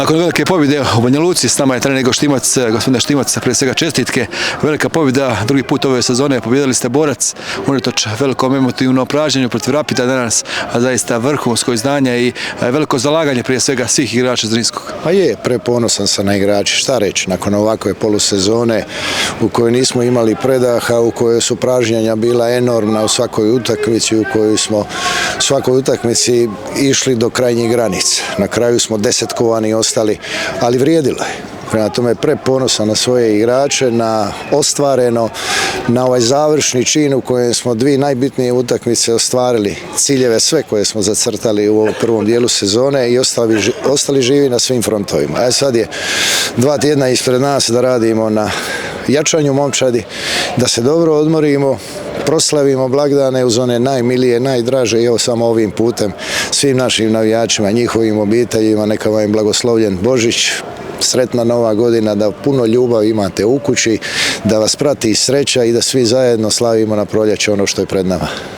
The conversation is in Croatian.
Nakon velike pobjede u Banja Luci, s nama je trener Igor Štimac, gospodine Štimac, prije svega čestitke. Velika pobjeda, drugi put ove sezone, pobjedili ste Borac, unatoč velikom emotivnom pražnjenju protiv Rapida danas, a zaista vrhunsko izdanje i veliko zalaganje prije svega svih igrača Zrinskog. Pa je, preponosan sam na igrače, šta reći, nakon ovakve polusezone u kojoj nismo imali predaha, u kojoj su pražnjenja bila enormna u svakoj utakmici, u kojoj smo u svakoj utakmici išli do krajnjih granica. Na kraju smo desetkovani ostali, ali vrijedilo je. Prema tome preponosan na svoje igrače, na ostvareno, na ovaj završni čin u kojem smo dvije najbitnije utakmice ostvarili ciljeve sve koje smo zacrtali u ovom prvom dijelu sezone i ostali živi na svim frontovima. A sad je 2 tjedna ispred nas da radimo na jačanju momčadi, da se dobro odmorimo, proslavimo blagdane uz one najmilije, najdraže i evo samo ovim putem svim našim navijačima, njihovim obiteljima, neka vam je blagoslovljen Božić, sretna nova godina, da puno ljubavi imate u kući, da vas prati sreća i da svi zajedno slavimo na proljeće ono što je pred nama.